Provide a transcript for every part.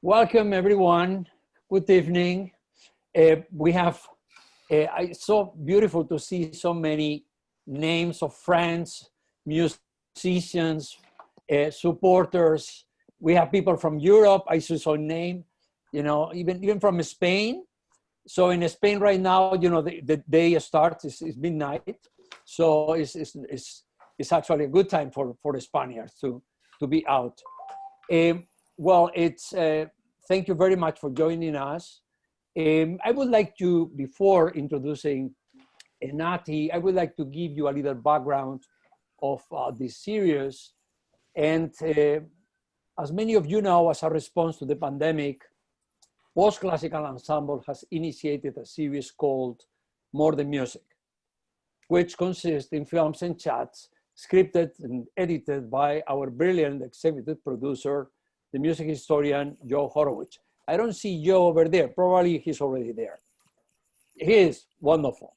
Welcome, everyone. Good evening. It's so beautiful to see so many names of friends, musicians, supporters. We have people from Europe. I saw some name, even from Spain. So in Spain right now, the day starts, it's midnight. So it's actually a good time for the Spaniards to be out. Thank you very much for joining us. I would like to, before introducing Nati, I would like to give you a little background of this series. And as many of you know, as a response to the pandemic, Post-Classical Ensemble has initiated a series called More Than Music, which consists in films and chats, scripted and edited by our brilliant executive producer, the music historian, Joe Horowitz. I don't see Joe over there. Probably he's already there. He is wonderful.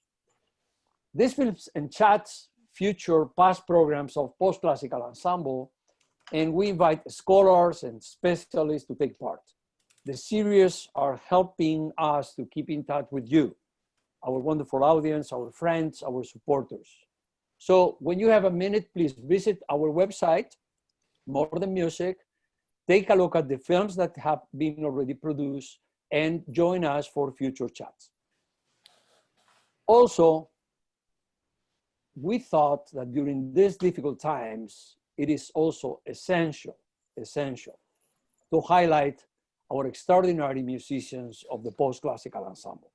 These films and chats feature past programs of Post-Classical Ensemble, and we invite scholars and specialists to take part. The series are helping us to keep in touch with you, our wonderful audience, our friends, our supporters. So when you have a minute, please visit our website, More Than Music, take a look at the films that have been already produced, and join us for future chats. Also, we thought that during these difficult times, it is also essential to highlight our extraordinary musicians of the Post-Classical Ensemble.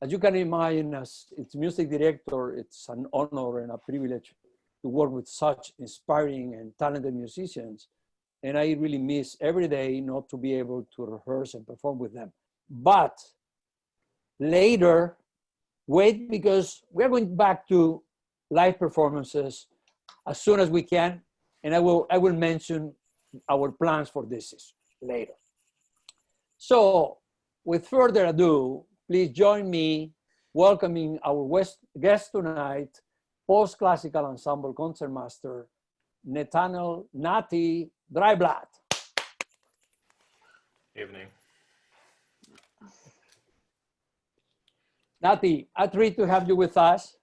As you can imagine, as its music director, it's an honor and a privilege to work with such inspiring and talented musicians. And I really miss every day not to be able to rehearse and perform with them. But later, wait, because we're going back to live performances as soon as we can. And I will mention our plans for this later. So with further ado, please join me welcoming our guest tonight, Post-Classical Ensemble Concertmaster, Netanel Nati Drailblate. Evening. Nati, a treat to have you with us.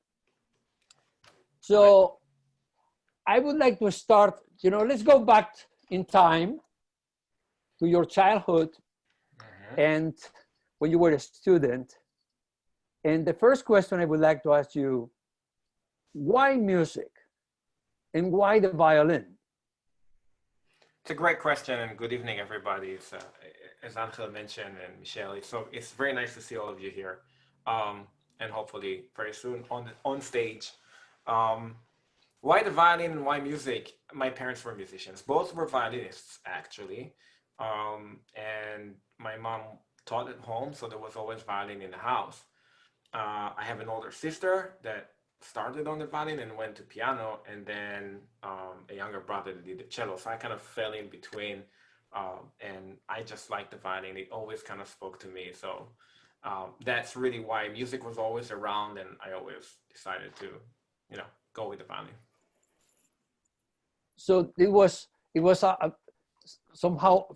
So I would like to start, let's go back in time to your childhood and when you were a student. And the first question I would like to ask you, why music and why the violin? It's a great question, and good evening, everybody. It's, as Angel mentioned and Michelle, it's very nice to see all of you here, and hopefully very soon on stage. Why the violin and why music? My parents were musicians. Both were violinists, actually, and my mom taught at home, so there was always violin in the house. I have an older sister that started on the violin and went to piano, and then a younger brother that did the cello. So I kind of fell in between, and I just liked the violin. It always kind of spoke to me. So that's really why music was always around, and I always decided to, go with the violin. So it was somehow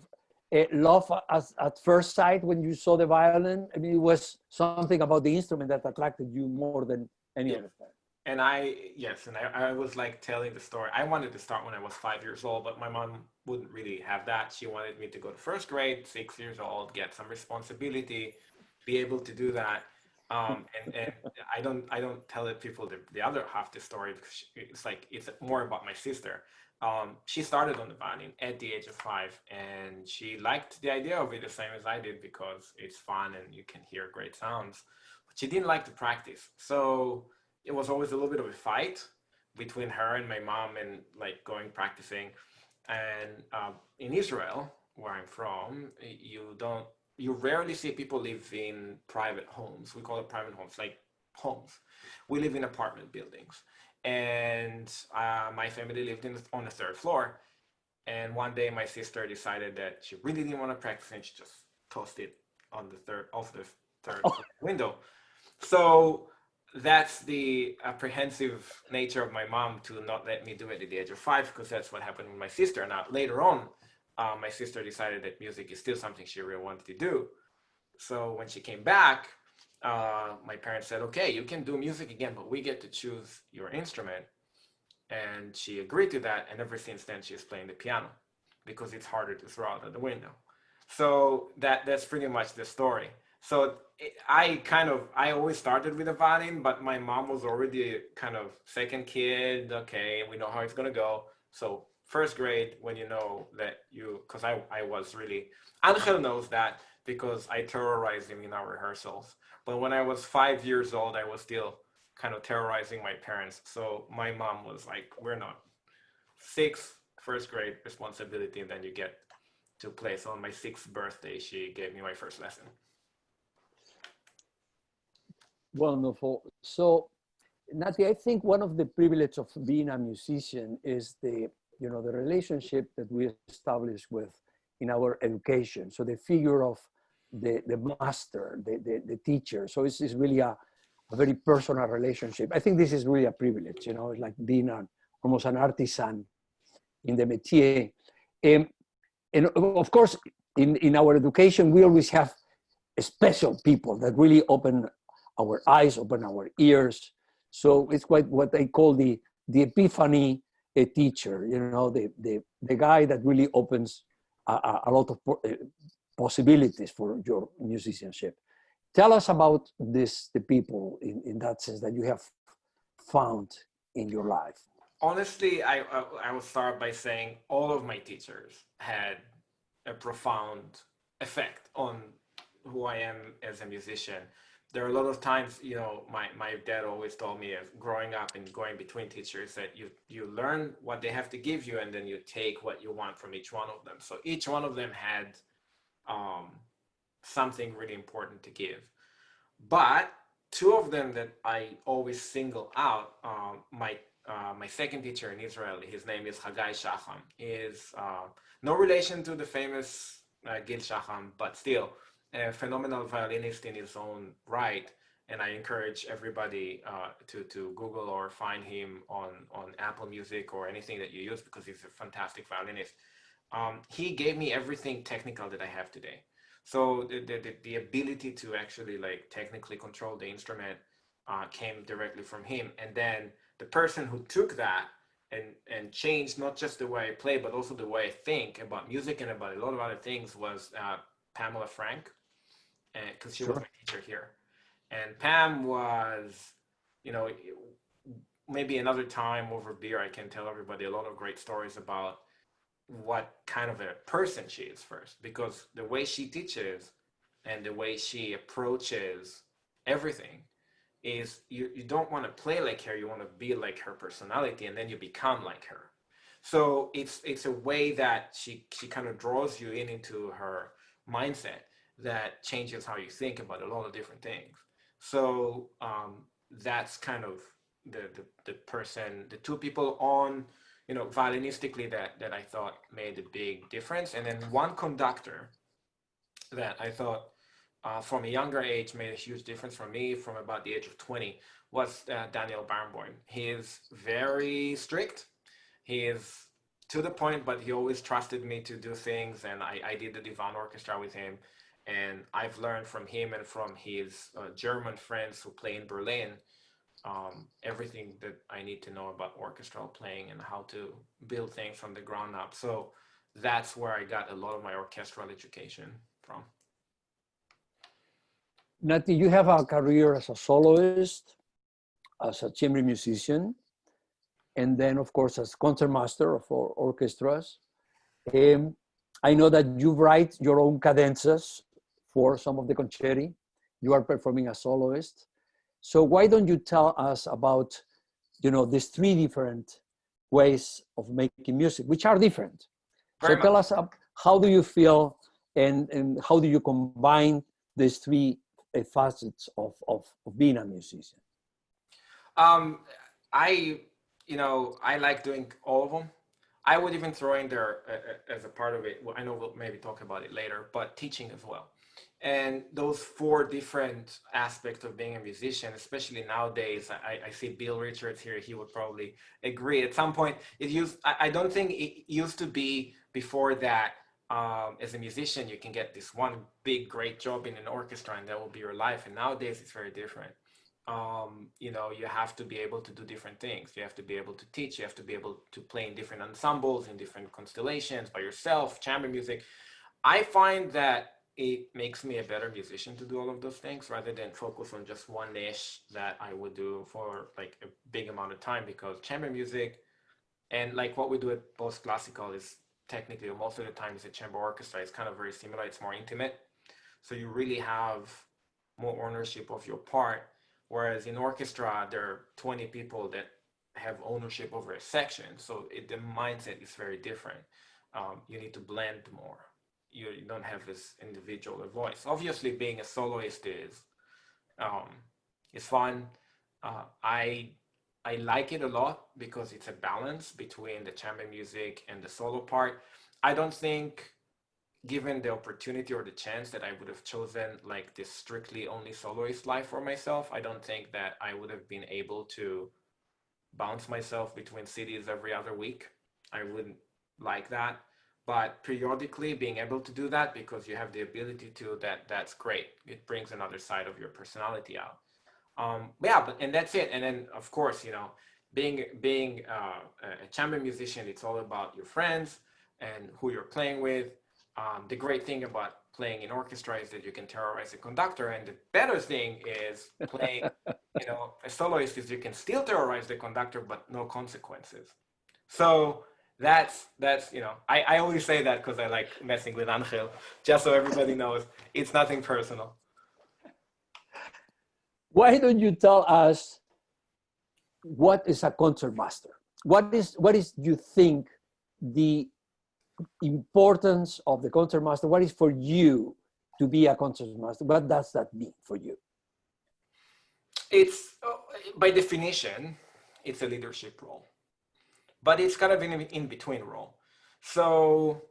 a love at first sight when you saw the violin. I mean, it was something about the instrument that attracted you more than any other thing. And I was like telling the story. I wanted to start when I was 5 years old, but my mom wouldn't really have that. She wanted me to go to first grade, 6 years old, get some responsibility, be able to do that. And I don't tell people the other half the story because it's more about my sister. She started on the violin at the age of 5, and she liked the idea of it the same as I did because it's fun and you can hear great sounds. But she didn't like to practice, so it was always a little bit of a fight between her and my mom and going practicing. And in Israel, where I'm from, you rarely see people live in private homes. We call it private homes, like homes. We live in apartment buildings. And my family lived on the 3rd floor. And one day my sister decided that she really didn't want to practice, and she just tossed it on the third window. So that's the apprehensive nature of my mom to not let me do it at the age of 5, because that's what happened with my sister. Now, later on, my sister decided that music is still something she really wanted to do. So when she came back, my parents said, okay, you can do music again, but we get to choose your instrument. And she agreed to that. And ever since then, she's playing the piano because it's harder to throw out of the window. So that's pretty much the story. So I always started with a violin, but my mom was already kind of second kid. Okay, we know how it's gonna go. So first grade, when you know that because I was really, Angel knows that because I terrorized him in our rehearsals. But when I was 5 years old, I was still kind of terrorizing my parents. So my mom was like, we're not. First grade responsibility, and then you get to play. So on my 6th birthday, she gave me my first lesson. Wonderful. So, Nati, I think one of the privileges of being a musician is the relationship that we establish with in our education. So the figure of the master, the teacher. So it's really a very personal relationship. I think this is really a privilege, it's like being almost an artisan in the métier. And of course, in our education, we always have special people that really open our eyes, open our ears. So it's quite what they call the epiphany teacher, the guy that really opens a lot of possibilities for your musicianship. Tell us about the people in that sense that you have found in your life. Honestly, I will start by saying all of my teachers had a profound effect on who I am as a musician. There are a lot of times, my dad always told me, as growing up and going between teachers, that you learn what they have to give you, and then you take what you want from each one of them. So each one of them had something really important to give. But two of them that I always single out, my second teacher in Israel, his name is Hagai Shacham, is no relation to the famous Gil Shacham, but still a phenomenal violinist in his own right. And I encourage everybody to Google or find him on Apple Music or anything that you use, because he's a fantastic violinist. He gave me everything technical that I have today. So the ability to actually technically control the instrument came directly from him. And then the person who took that and changed not just the way I play, but also the way I think about music and about a lot of other things was Pamela Frank, because she was my teacher here. And Pam was, maybe another time over beer, I can tell everybody a lot of great stories about what kind of a person she is first, because the way she teaches and the way she approaches everything is you don't want to play like her, you want to be like her personality, and then you become like her. So it's a way that she kind of draws you into her mindset that changes how you think about a lot of different things. So that's kind of the person, the two people on, violinistically that I thought made a big difference. And then one conductor that I thought from a younger age made a huge difference for me from about the age of 20 was Daniel Barenboim. He is very strict. He is to the point, but he always trusted me to do things. And I did the Divan Orchestra with him. And I've learned from him and from his German friends who play in Berlin everything that I need to know about orchestral playing and how to build things from the ground up. So that's where I got a lot of my orchestral education from. Nati, you have a career as a soloist, as a chamber musician, and then, of course, as concertmaster of orchestras. I know that you write your own cadenzas for some of the concerti. You are performing as soloist. So why don't you tell us about, these three different ways of making music, which are different. So tell us, how do you feel and how do you combine these three facets of being a musician? I like doing all of them. I would even throw in there as a part of it, well, I know we'll maybe talk about it later, but teaching as well. And those four different aspects of being a musician, especially nowadays, I see Bill Richards here, he would probably agree. At some point, I don't think it used to be before that as a musician, you can get this one big, great job in an orchestra and that will be your life. And nowadays it's very different. You know, you have to be able to do different things. You have to be able to teach. You have to be able to play in different ensembles, in different constellations, by yourself, chamber music. I find that it makes me a better musician to do all of those things rather than focus on just one niche that I would do for like a big amount of time, because chamber music and like what we do at post classical is technically most of the time is a chamber orchestra. It's kind of very similar. It's more intimate. So you really have more ownership of your part. Whereas in orchestra, there are 20 people that have ownership over a section. So the mindset is very different. You need to blend more. You don't have this individual voice. Obviously, being a soloist is fun. I like it a lot because it's a balance between the chamber music and the solo part. I don't think, given the opportunity or the chance, that I would have chosen like this strictly only soloist life for myself. I don't think that I would have been able to bounce myself between cities every other week. I wouldn't like that. But periodically being able to do that because you have the ability to, that's great. It brings another side of your personality out. Yeah, and that's it. And then of course, you know, being a chamber musician, it's all about your friends and who you're playing with. The great thing about playing in orchestra is that you can terrorize the conductor, and the better thing is playing, you know, a soloist is you can still terrorize the conductor, but no consequences. So that's you know, I always say that because I like messing with Angel, just so everybody knows it's nothing personal. Why don't you tell us what is a concertmaster? What is you think the importance of the concertmaster? What is for you to be a concertmaster? What does that mean for you? It's by definition, it's a leadership role, but it's kind of an in-between role. So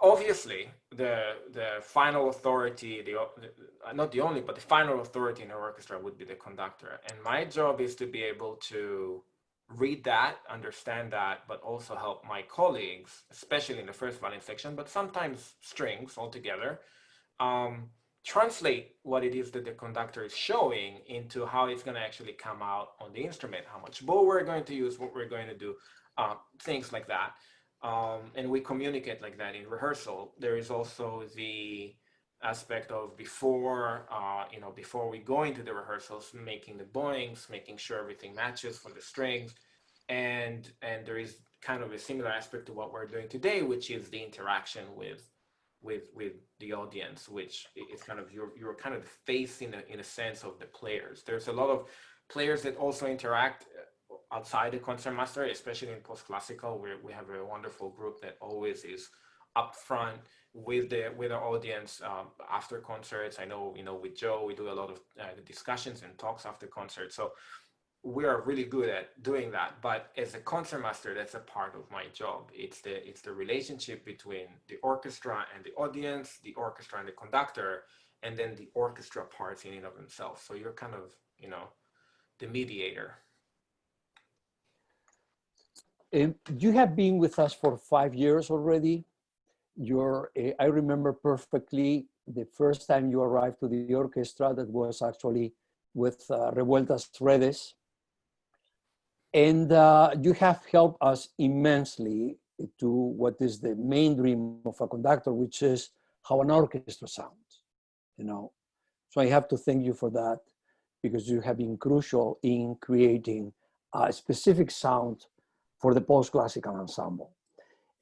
obviously, the final authority, not the only, but the final authority in an orchestra would be the conductor. And my job is to be able to read that, understand that, but also help my colleagues, especially in the first violin section, but sometimes strings altogether, translate what it is that the conductor is showing into how it's going to actually come out on the instrument, how much bow we're going to use, what we're going to do, things like that. And we communicate like that in rehearsal. There is also the aspect of before, you know, before we go into the rehearsals, making the bowings, making sure everything matches for the strings. And there is kind of a similar aspect to what we're doing today, which is the interaction with the audience, which is kind of you're kind of the face in a sense of the players. There's a lot of players that also interact outside the concertmaster, especially in post-classical, where we have a wonderful group that always is up front with the audience after concerts. I know, you know, with Joe, we do a lot of discussions and talks after concerts. So we are really good at doing that. But as a concertmaster, that's a part of my job. It's the relationship between the orchestra and the audience, the orchestra and the conductor, and then the orchestra parts in and of themselves. So you're kind of, you know, the mediator. You have been with us for 5 years already. I remember perfectly the first time you arrived to the orchestra, that was actually with Revueltas Redes. And you have helped us immensely to what is the main dream of a conductor, which is how an orchestra sounds, you know. So I have to thank you for that, because you have been crucial in creating a specific sound for the post-classical ensemble.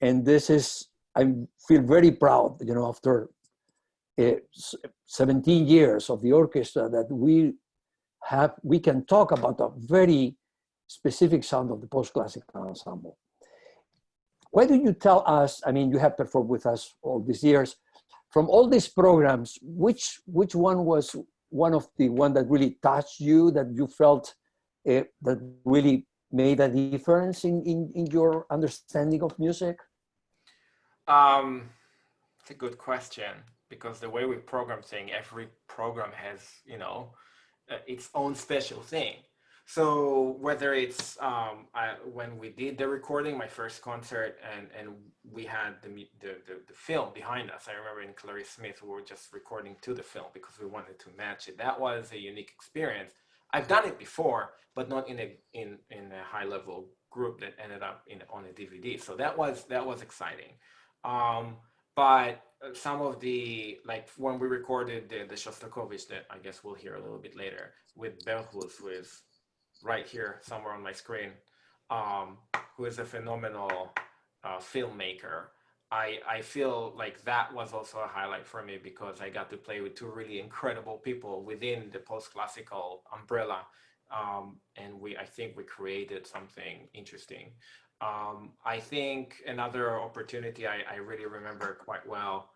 And this is, I feel very proud, you know, after 17 years of the orchestra, that we can talk about a very specific sound of the post-classical ensemble. Why don't you tell us, I mean, you have performed with us all these years, from all these programs, which one was one of the one that really touched you, that you felt that really made a difference in your understanding of music? It's a good question, because the way we program things, every program has, you know, its own special thing. So whether it's when we did the recording, my first concert, and we had the film behind us. I remember in Clarice Smith, we were just recording to the film because we wanted to match it. That was a unique experience. I've done it before, but not in a high level group that ended up on a DVD. So that was exciting. Um, but some of the, like when we recorded the Shostakovich that I guess we'll hear a little bit later with Berghus, who is right here somewhere on my screen, um, who is a phenomenal filmmaker. I feel like that was also a highlight for me because I got to play with two really incredible people within the post-classical umbrella, and I think we created something interesting. I think another opportunity I really remember quite well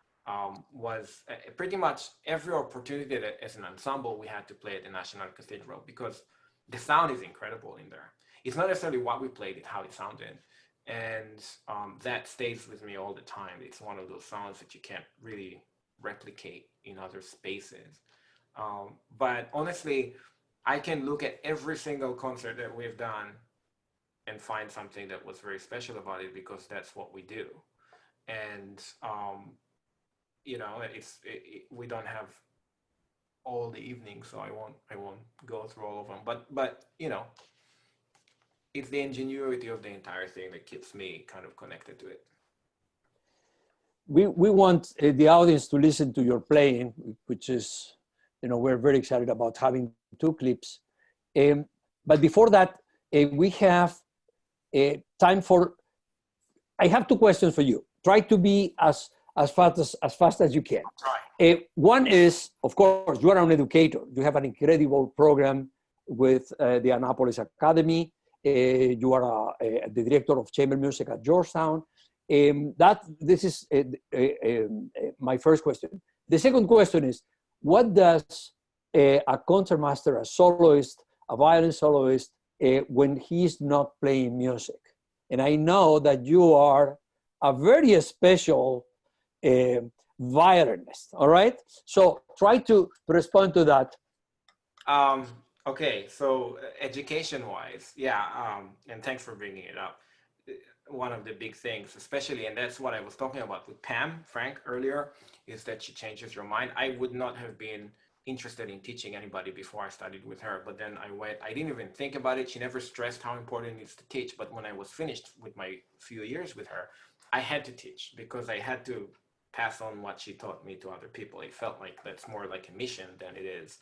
was pretty much every opportunity that as an ensemble we had to play at the National Cathedral because the sound is incredible in there. It's not necessarily what we played, it's how it sounded. And that stays with me all the time. It's one of those sounds that you can't really replicate in other spaces. But honestly, I can look at every single concert that we've done and find something that was very special about it because that's what we do. And we don't have all the evening, so I won't go through all of them. But it's the ingenuity of the entire thing that keeps me kind of connected to it. We want the audience to listen to your playing, which is, we're very excited about having two clips. But before that, we have time for, I have two questions for you. Try to be as fast as you can. One is, of course, you are an educator. You have an incredible program with the Annapolis Academy. You are the director of chamber music at Georgetown. This is my first question. The second question is, what does a concertmaster, a soloist, a violin soloist, when he's not playing music? And I know that you are a very special violinist, all right? So try to respond to that. Okay, so education-wise, yeah, and thanks for bringing it up. One of the big things, especially, and that's what I was talking about with Pam Frank earlier, is that she changes your mind. I would not have been interested in teaching anybody before I studied with her, but then I didn't even think about it. She never stressed how important it is to teach, but when I was finished with my few years with her, I had to teach because I had to pass on what she taught me to other people. It felt like that's more like a mission than it is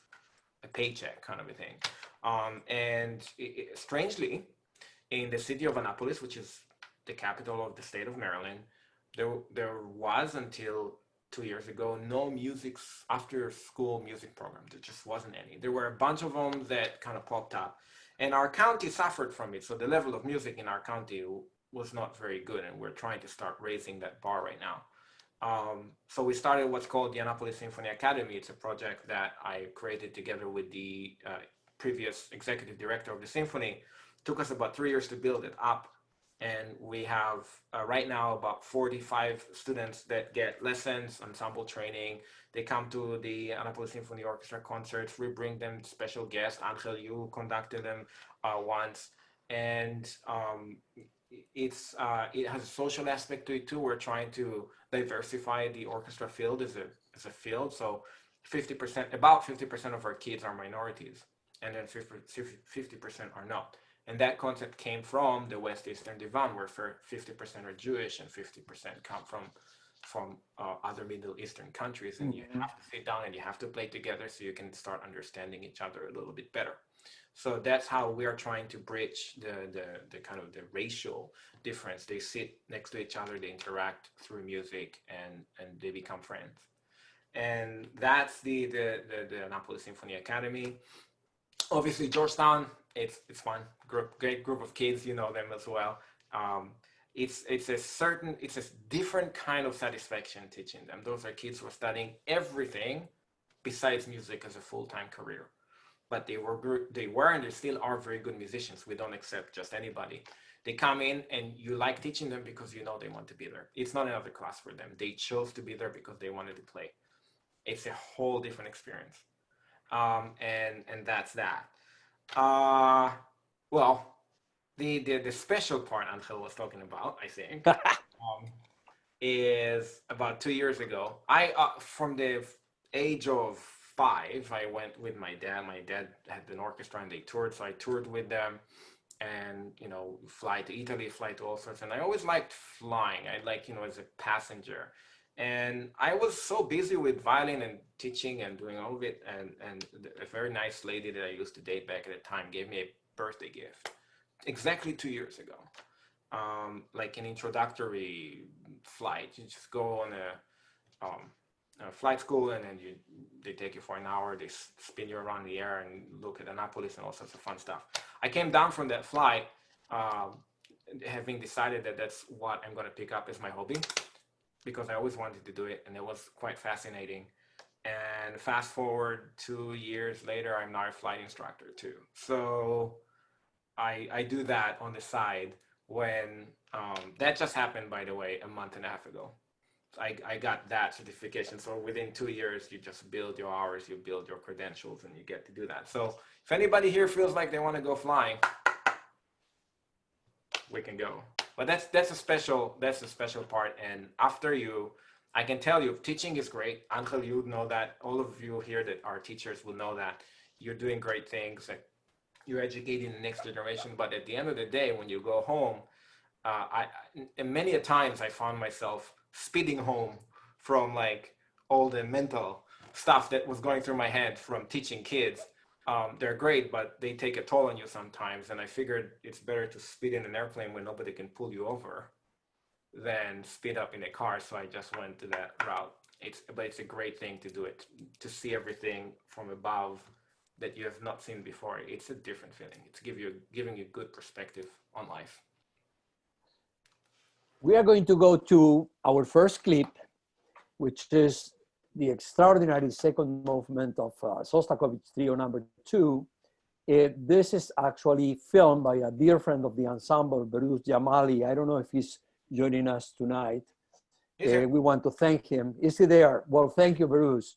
a paycheck kind of a thing. Strangely, in the city of Annapolis, which is the capital of the state of Maryland, there was until 2 years ago no after school music program. There just wasn't any. There were a bunch of them that kind of popped up, and our county suffered from it. So the level of music in our county was not very good, and we're trying to start raising that bar right now. So we started what's called the Annapolis Symphony Academy. It's a project that I created together with the previous executive director of the symphony. Took us about 3 years to build it up. And we have right now about 45 students that get lessons, ensemble training. They come to the Annapolis Symphony Orchestra concerts. We bring them special guests. Angel, you conducted them once. And it has a social aspect to it too. We're trying to diversify the orchestra field as a field. So about 50% of our kids are minorities, and then 50% are not. And that concept came from the West Eastern Divan, where 50% are Jewish and 50% come from other Middle Eastern countries. And you have to sit down and you have to play together so you can start understanding each other a little bit better. So that's how we are trying to bridge the kind of the racial difference. They sit next to each other, they interact through music, and they become friends. And that's the Annapolis Symphony Academy. Obviously, Georgetown, it's fun. Great group of kids, you know them as well. It's a different kind of satisfaction teaching them. Those are kids who are studying everything besides music as a full-time career. But they were and they still are very good musicians. We don't accept just anybody. They come in and you like teaching them because you know they want to be there. It's not another class for them. They chose to be there because they wanted to play. It's a whole different experience. And that's that. Well, the special part Angel was talking about, I think, is about 2 years ago. I from the age of 5, I went with my dad. My dad had an orchestra and they toured, so I toured with them. And fly to Italy, fly to all sorts. And I always liked flying. I like as a passenger. And I was so busy with violin and teaching and doing all of it. And a very nice lady that I used to date back at the time gave me a birthday gift exactly 2 years ago. Like an introductory flight. You just go on a flight school, and then they take you for an hour. They spin you around the air and look at Annapolis and all sorts of fun stuff. I came down from that flight having decided that that's what I'm going to pick up as my hobby, because I always wanted to do it, and it was quite fascinating. And fast forward 2 years later, I'm now a flight instructor too. So I do that on the side when that just happened, by the way, a month and a half ago. I got that certification. So within 2 years, you just build your hours, you build your credentials, and you get to do that. So if anybody here feels like they want to go flying, we can go. But that's a special part. And after I can tell you, teaching is great. Angel, you know that. All of you here that are teachers will know that you're doing great things. And you're educating the next generation. But at the end of the day, when you go home, and many a times I found myself speeding home from like all the mental stuff that was going through my head from teaching kids. They're great, but they take a toll on you sometimes. And I figured it's better to speed in an airplane when nobody can pull you over than speed up in a car. So I just went to that route. But it's a great thing to do it, to see everything from above that you have not seen before. It's a different feeling. It's giving you good perspective on life. We are going to go to our first clip, which is the extraordinary second movement of Shostakovich Trio number 2. This is actually filmed by a dear friend of the ensemble, Behrooz Jamali. I don't know if he's joining us tonight. We want to thank him. Is he there? Well, thank you, Behrooz.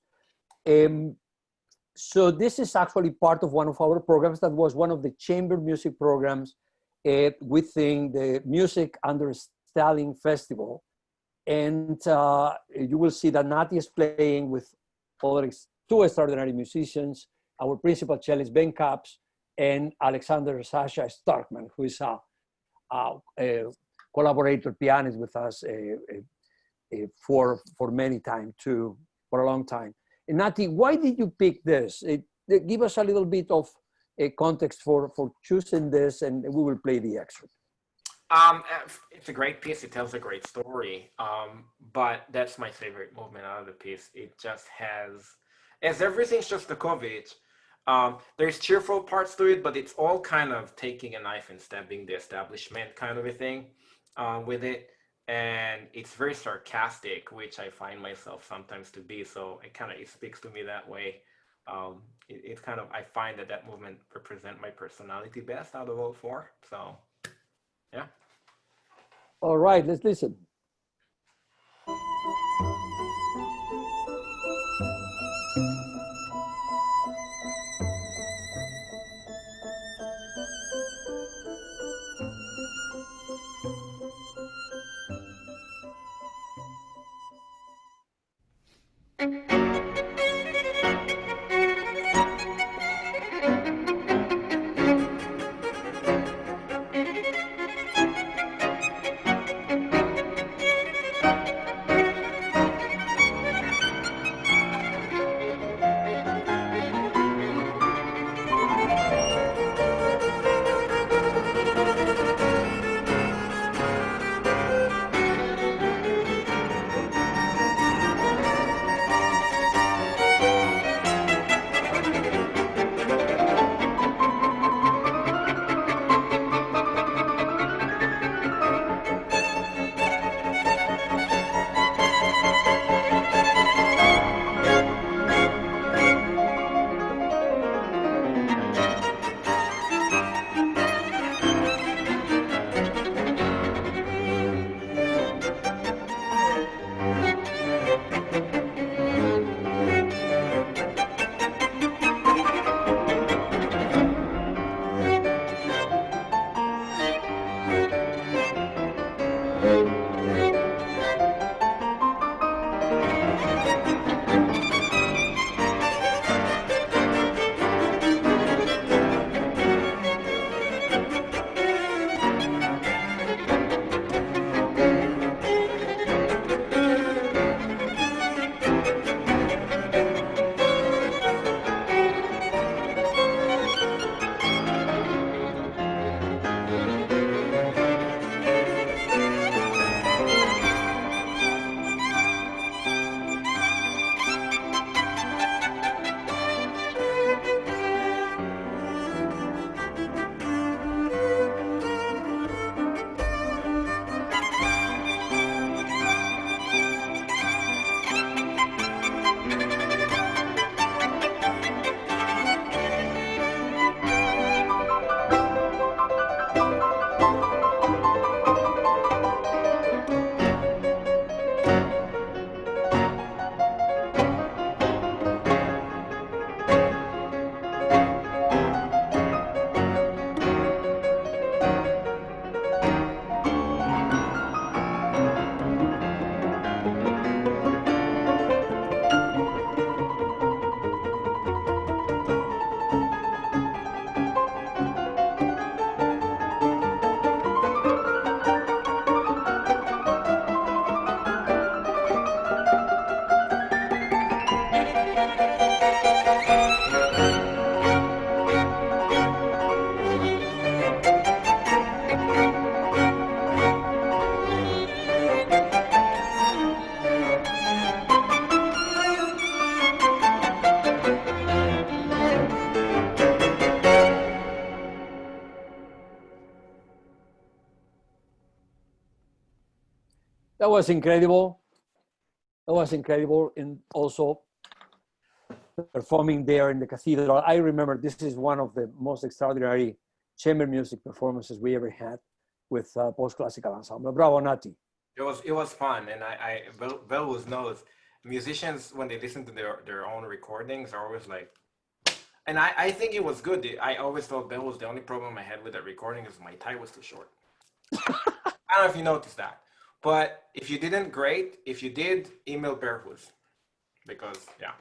So this is actually part of one of our programs that was one of the chamber music programs within the Music Under Stalin Festival. And you will see that Nati is playing with two extraordinary musicians, our principal cellist, Ben Capps, and Alexander Sasha Starkman, who is a collaborator pianist with us for many time too, for a long time. And Nati, why did you pick this? Give us a little bit of a context for choosing this, and we will play the excerpt. It's a great piece. It tells a great story. But that's my favorite movement out of the piece. It just as everything Shostakovich, there's cheerful parts to it, but it's all kind of taking a knife and stabbing the establishment kind of a thing with it. And it's very sarcastic, which I find myself sometimes to be. So it speaks to me that way. It's kind of, I find that movement represents my personality best out of all four. So, yeah. All right, let's listen. That was incredible. That was incredible. And also performing there in the cathedral. I remember this is one of the most extraordinary chamber music performances we ever had with post-classical ensemble. Bravo, Nati. It was fun, and Bell knows musicians when they listen to their own recordings are always like, and I think it was good. I always thought Bell was the only problem I had with that recording is my tie was too short. I don't know if you noticed that, but if you didn't, great. If you did, email Bearhoods, because yeah.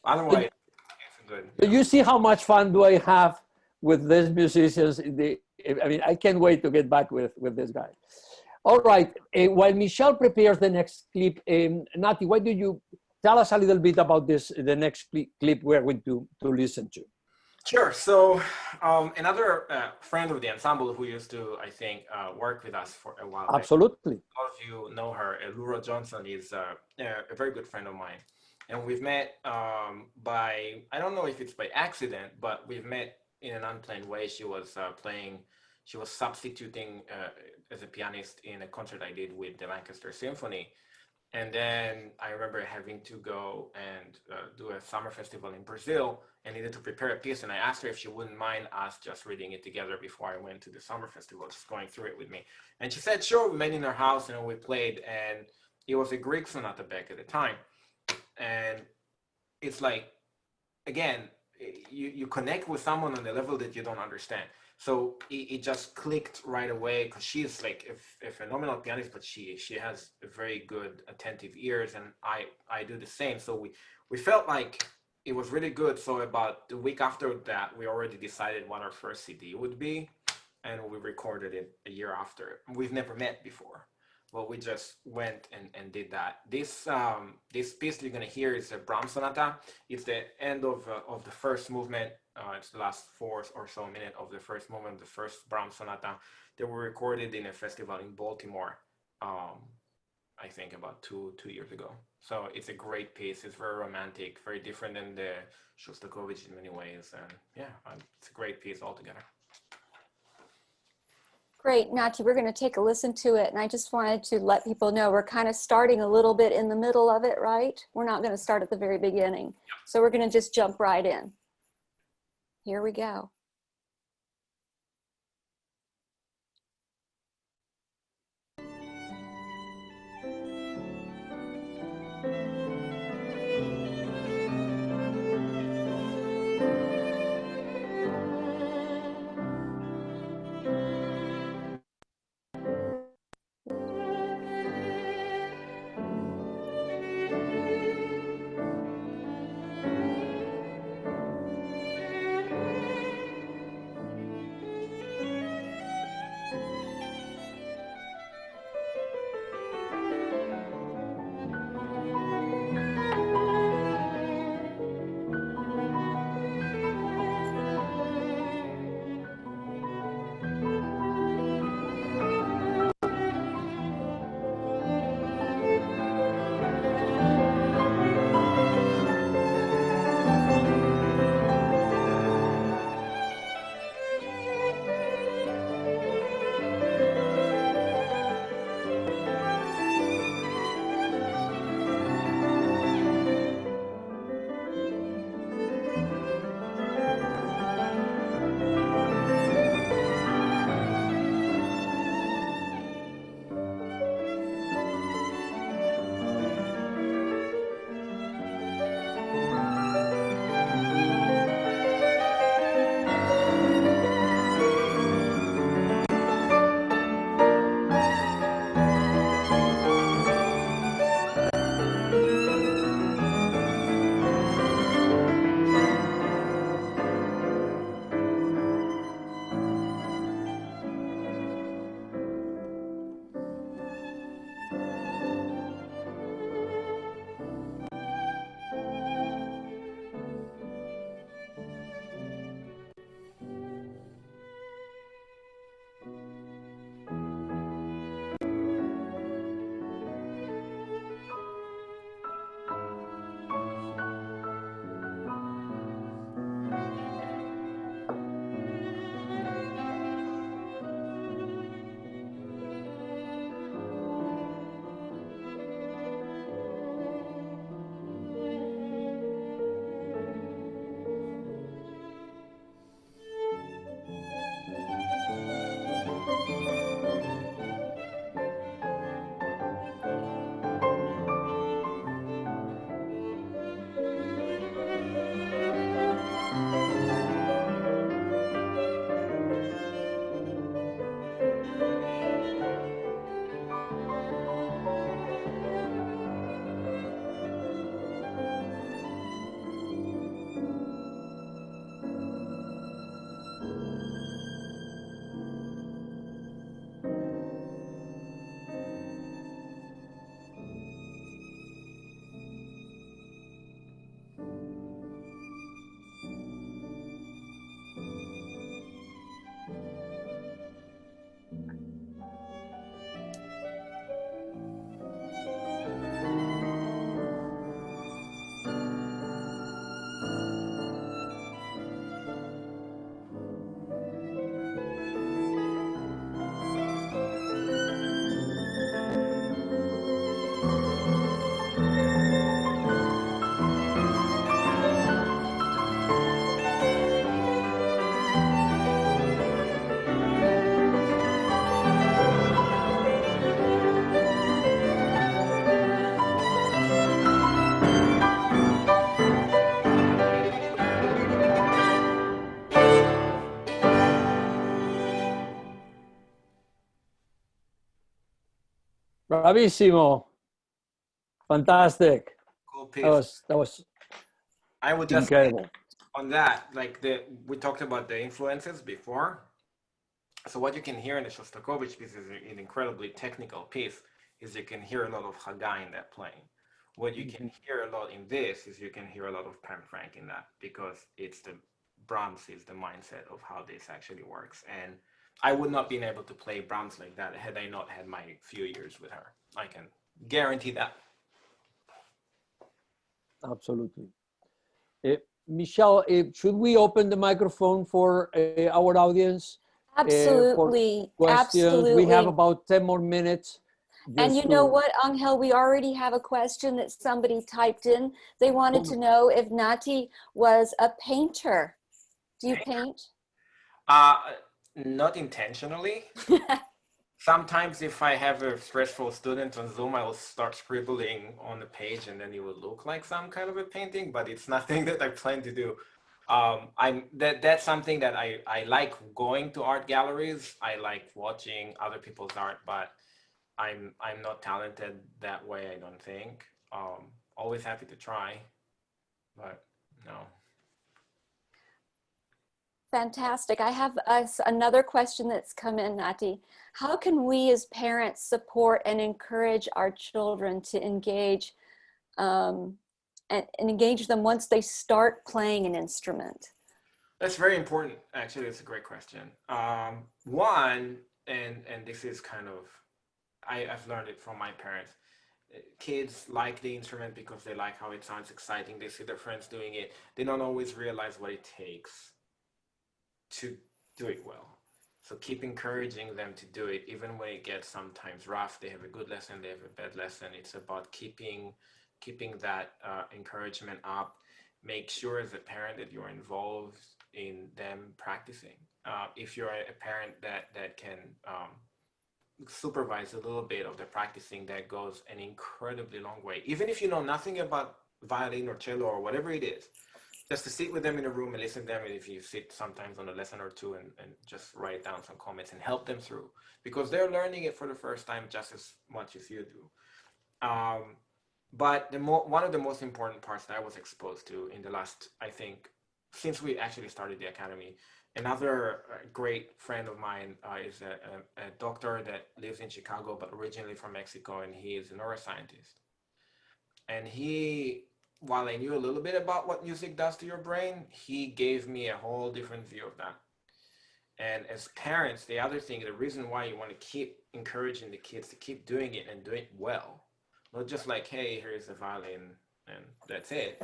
Otherwise, it's good. Do you see how much fun do I have with these musicians? I mean, I can't wait to get back with this guy. All right. While Michelle prepares the next clip, Nati, why do you tell us a little bit about the next clip we're going to listen to? Sure. So another friend of the ensemble who used to, I think, work with us for a while. Absolutely. A lot of you know her. Laura Johnson is a very good friend of mine. And we've met I don't know if it's by accident, but we've met in an unplanned way. She was substituting as a pianist in a concert I did with the Lancaster Symphony. And then I remember having to go and do a summer festival in Brazil and needed to prepare a piece. And I asked her if she wouldn't mind us just reading it together before I went to the summer festival, just going through it with me. And she said, sure. We met in her house and we played. And it was a Greek sonata back at the time. And it's like, again, you connect with someone on the level that you don't understand. So it just clicked right away because she's like a phenomenal pianist, but she has a very good attentive ears, and I do the same. So we felt like it was really good. So about the week after that, we already decided what our first CD would be, and we recorded it a year after. We've never met before. Well, we just went and did that. This piece you're gonna hear is a Brahms sonata. It's the end of the first movement. It's the last 4 or so minute of the first movement, the first Brahms sonata. They were recorded in a festival in Baltimore, I think about two years ago. So it's a great piece. It's very romantic, very different than the Shostakovich in many ways. And yeah, it's a great piece altogether. Great, Nati, we're going to take a listen to it. And I just wanted to let people know we're kind of starting a little bit in the middle of it, right? We're not going to start at the very beginning. So we're going to just jump right in. Here we go. Bravissimo. Fantastic. Cool piece. That was I would just incredible. on that, like we talked about the influences before. So what you can hear in the Shostakovich piece is an incredibly technical piece, is you can hear a lot of Hagai in that playing. What you can hear a lot in this is you can hear a lot of Pam Frank in that, because it's Brahms is the mindset of how this actually works. And I would not been able to play Brahms like that had I not had my few years with her. I can guarantee that. Absolutely. Michelle, should we open the microphone for our audience? Absolutely. Questions. Absolutely. We have about 10 more minutes. And you know what, Angel, we already have a question that somebody typed in. They wanted to know if Nati was a painter. Do you paint? Not intentionally. Sometimes if I have a stressful student on Zoom, I will start scribbling on the page and then it will look like some kind of a painting, but it's nothing that I plan to do. That's something that I like going to art galleries. I like watching other people's art, but I'm not talented that way, I don't think. Always happy to try, but no. Fantastic. I have another question that's come in, Nati. How can we as parents support and encourage our children to engage and engage them once they start playing an instrument? That's very important. Actually, it's a great question. One, and this is kind of, I've learned it from my parents. Kids like the instrument because they like how it sounds exciting. They see their friends doing it. They don't always realize what it takes to do it well. So keep encouraging them to do it, even when it gets sometimes rough. They have a good lesson, they have a bad lesson. It's about keeping that encouragement up. Make sure as a parent that you're involved in them practicing. If you're a parent that can supervise a little bit of the practicing, that goes an incredibly long way. Even if you know nothing about violin or cello or whatever it is, just to sit with them in a room and listen to them, and if you sit sometimes on a lesson or two and just write down some comments and help them through, because they're learning it for the first time just as much as you do. But one of the most important parts that I was exposed to in the last, I think, since we actually started the academy, another great friend of mine is a doctor that lives in Chicago, but originally from Mexico, and he is a neuroscientist. And while I knew a little bit about what music does to your brain, he gave me a whole different view of that. And as parents, the other thing, the reason why you want to keep encouraging the kids to keep doing it and do it well, not just like, hey, here's the violin and that's it,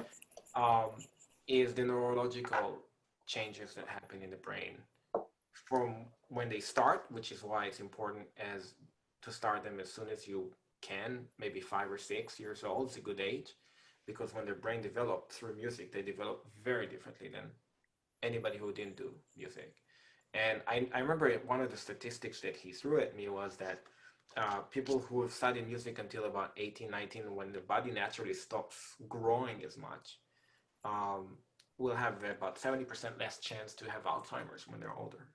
is the neurological changes that happen in the brain from when they start, which is why it's important to start them as soon as you can, maybe 5 or 6 years old is a good age. Because when their brain develops through music, they develop very differently than anybody who didn't do music. And I remember one of the statistics that he threw at me was that people who have studied music until about 18, 19, when the body naturally stops growing as much, will have about 70% less chance to have Alzheimer's when they're older.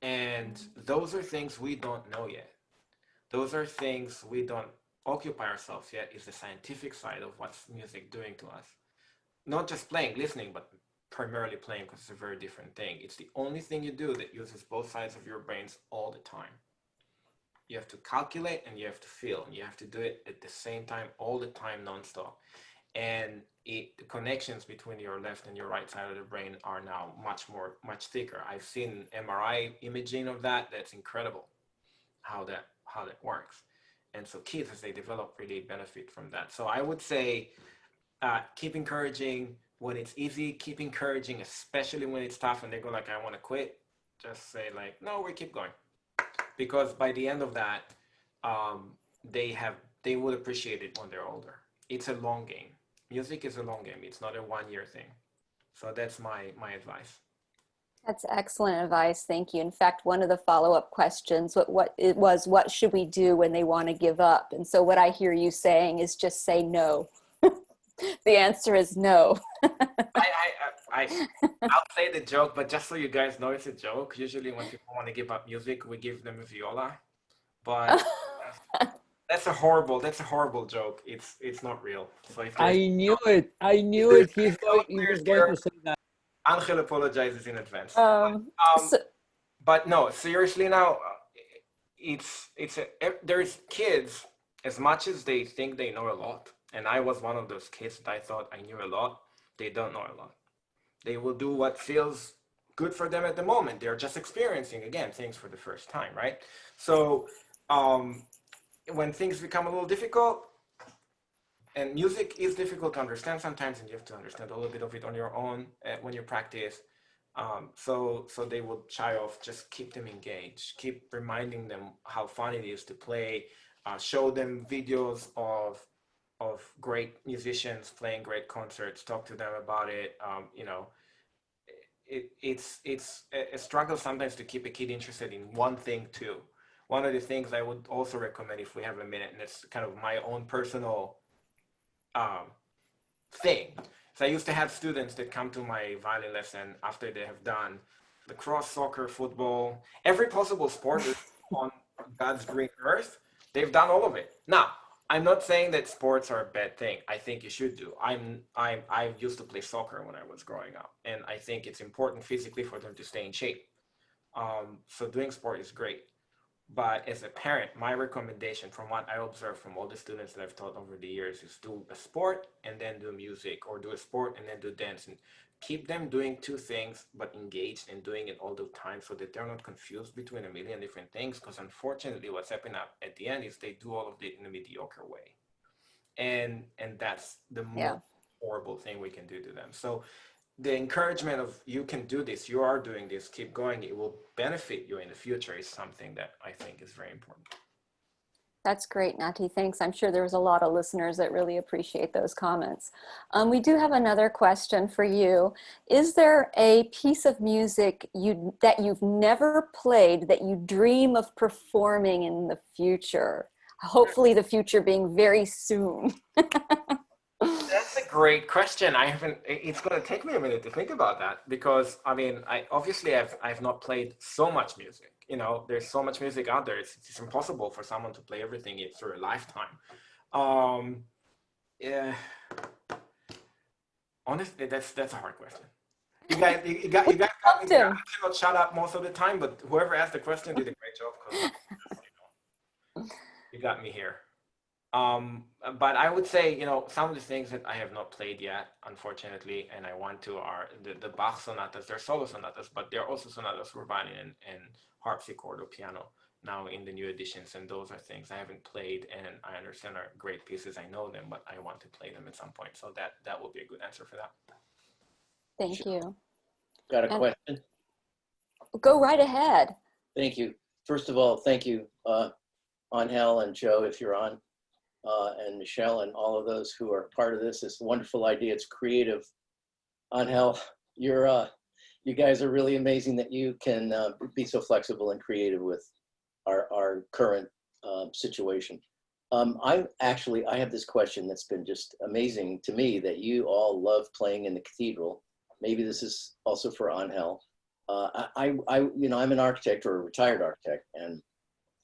And those are things we don't know yet. Those are things we don't occupy ourselves yet, is the scientific side of what's music doing to us. Not just playing, listening, but primarily playing, because it's a very different thing. It's the only thing you do that uses both sides of your brains all the time. You have to calculate and you have to feel, and you have to do it at the same time, all the time, nonstop. And the connections between your left and your right side of the brain are now much thicker. I've seen MRI imaging of that. That's incredible how that works. And so kids, as they develop, really benefit from that. So I would say keep encouraging when it's easy, keep encouraging, especially when it's tough and they go like, I want to quit. Just say like, no, we keep going. Because by the end of that, they would appreciate it when they're older. It's a long game. Music is a long game. It's not a one-year thing. So that's my advice. That's excellent advice. Thank you. In fact, one of the follow-up questions, what should we do when they want to give up? And so what I hear you saying is just say no. The answer is no. I'll say the joke, but just so you guys know it's a joke. Usually when people want to give up music, we give them a viola. But That's a horrible joke. It's not real. So if there's I knew it. I knew it. He was going to say that. Angel apologizes in advance. So, But no, seriously now, there's kids, as much as they think they know a lot, and I was one of those kids that I thought I knew a lot, they don't know a lot. They will do what feels good for them at the moment. They're just experiencing, again, things for the first time, right? So when things become a little difficult, and music is difficult to understand sometimes, and you have to understand a little bit of it on your own when you practice. So they will shy off. Just keep them engaged. Keep reminding them how fun it is to play. Show them videos of great musicians playing great concerts. Talk to them about it. It's a struggle sometimes to keep a kid interested in one thing too. One of the things I would also recommend, if we have a minute, and it's kind of my own personal thing. So I used to have students that come to my violin lesson after they have done lacrosse, soccer, football, every possible sport on God's green earth. They've done all of it. Now, I'm not saying that sports are a bad thing. I think you should do. I used to play soccer when I was growing up, and I think it's important physically for them to stay in shape. So doing sport is great. But as a parent, my recommendation from what I observed from all the students that I've taught over the years is do a sport and then do music, or do a sport and then do dance, and keep them doing two things, but engaged and doing it all the time so that they're not confused between a million different things. Because unfortunately, what's happening at the end is they do all of it in a mediocre way. And that's the most horrible thing we can do to them. So the encouragement of you can do this, you are doing this, keep going, it will benefit you in the future is something that I think is very important. that's great, Nati. Thanks. I'm sure there was a lot of listeners that really appreciate those comments. We do have another question for you. Is there a piece of music that you've never played that you dream of performing in the future? Hopefully the future being very soon. That's a great question. It's going to take me a minute to think about that, because I mean, I've not played so much music. There's so much music out there. It's impossible for someone to play everything through a lifetime. Yeah. Honestly, that's a hard question. You guys got me here. I cannot shut up most of the time, but whoever asked the question did a great job, because you got me here. But I would say, some of the things that I have not played yet, unfortunately, and I want to, are the Bach sonatas. They're solo sonatas, but they're also sonatas for violin and harpsichord or piano now in the new editions. And those are things I haven't played, and I understand are great pieces. I know them, but I want to play them at some point. So that will be a good answer for that. Thank you. Got a question? Go right ahead. Thank you. First of all, thank you, Angel and Joe, if you're on. And Michelle and all of those who are part of this. It's a wonderful idea. It's creative. Angel, you guys are really amazing that you can be so flexible and creative with our current situation. I have this question that's been just amazing to me, that you all love playing in the cathedral. Maybe this is also for Angel. I'm an architect, or a retired architect, and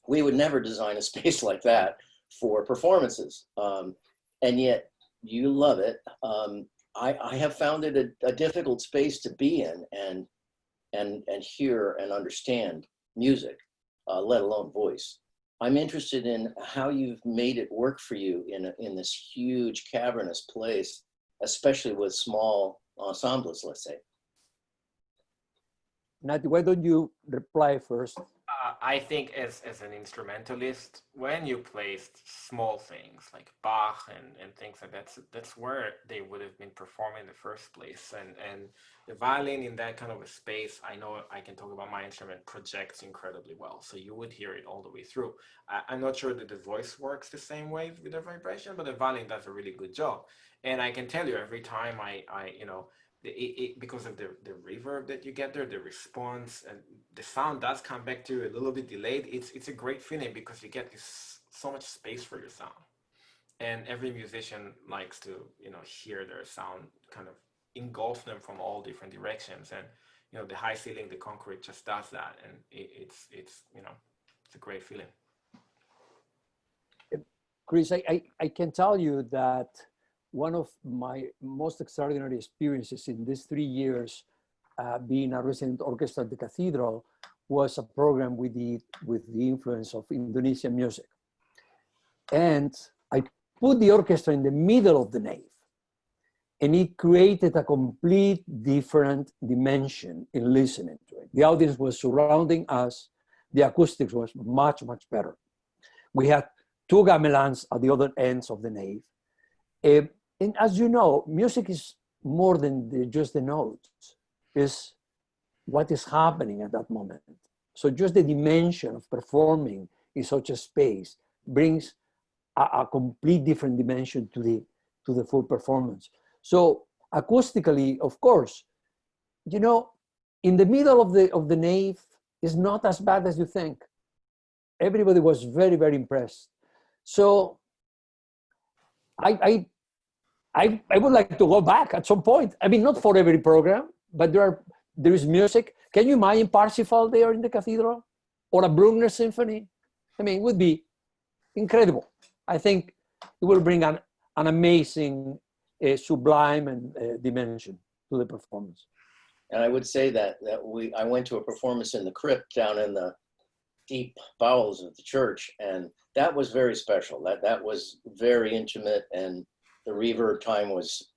we would never design a space like that for performances, and yet you love it. I have found it a difficult space to be in and hear and understand music, let alone voice. I'm interested in how you've made it work for you in this huge cavernous place, especially with small ensembles, let's say. Nati, why don't you reply first? I think as an instrumentalist, when you placed small things like Bach and things like that, that's where they would have been performing in the first place. And the violin in that kind of a space, I know I can talk about my instrument, projects incredibly well. So you would hear it all the way through. I'm not sure that the voice works the same way with the vibration, but the violin does a really good job. And I can tell you, every time because of the reverb that you get there, the response, and the sound does come back to you a little bit delayed. It's a great feeling, because you get so much space for your sound, and every musician likes to hear their sound kind of engulf them from all different directions. And the high ceiling, the concrete just does that, and it's a great feeling. Chris, I can tell you that one of my most extraordinary experiences in these 3 years being a resident orchestra at the cathedral was a program we did with the influence of Indonesian music. And I put the orchestra in the middle of the nave, and it created a complete different dimension in listening to it. The audience was surrounding us. The acoustics was much, much better. We had 2 gamelans at the other ends of the nave. And as you know, music is more than just the notes. It's what is happening at that moment. So just the dimension of performing in such a space brings a complete different dimension to the full performance. So acoustically, of course, you know, in the middle of the nave is not as bad as you think. Everybody was very, very impressed. So I would like to go back at some point. I mean, not for every program, but there is music. Can you imagine Parsifal there in the cathedral, or a Bruckner symphony? I mean, it would be incredible. I think it will bring an amazing, sublime and dimension to the performance. And I would say that I went to a performance in the crypt down in the deep bowels of the church, and that was very special. That was very intimate, and the reverb time was,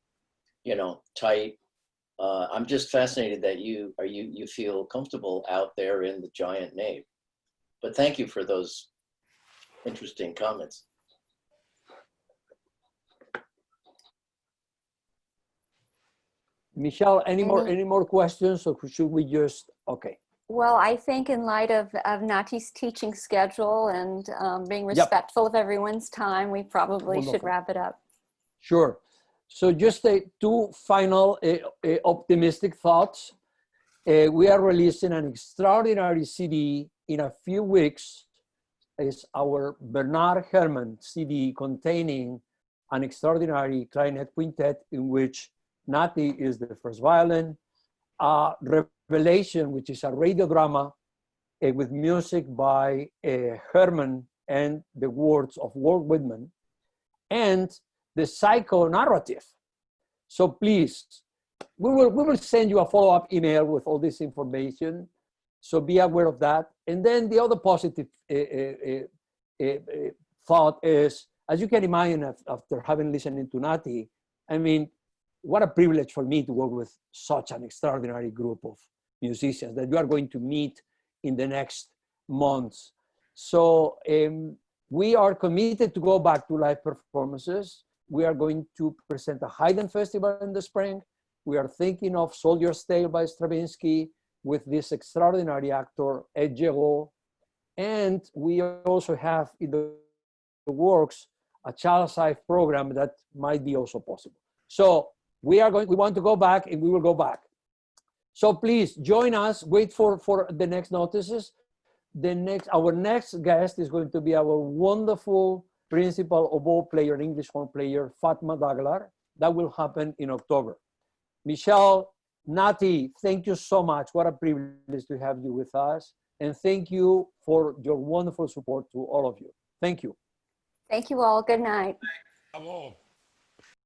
you know, tight. I'm just fascinated that you feel comfortable out there in the giant nave. But thank you for those interesting comments. Michelle, any more questions, or should we just, okay. Well, I think in light of Nati's teaching schedule and being respectful of everyone's time, we probably should wrap it up. Sure. So just 2 final optimistic thoughts. We are releasing an extraordinary CD in a few weeks. It's our Bernard Herrmann CD containing an extraordinary clarinet quintet in which Nati is the first violin, Revelation, which is a radio drama with music by Herrmann and the words of Walt Whitman, and the psychonarrative. So please, we will send you a follow-up email with all this information. So be aware of that. And then the other positive thought is, as you can imagine, after having listened to Nati, I mean, what a privilege for me to work with such an extraordinary group of musicians that you are going to meet in the next months. So we are committed to go back to live performances. We are going to present a Haydn Festival in the spring. We are thinking of Soldier's Tale by Stravinsky with this extraordinary actor, Ed Giraud. And we also have in the works a child's life program that might be also possible. So we want to go back, and we will go back. So please join us, wait for the next notices. Our next guest is going to be our wonderful principal oboe player, English horn player, Fatma Daglar. That will happen in October. Michelle, Nati, thank you so much. What a privilege to have you with us. And thank you for your wonderful support to all of you. Thank you. Thank you all. Good night. Bravo.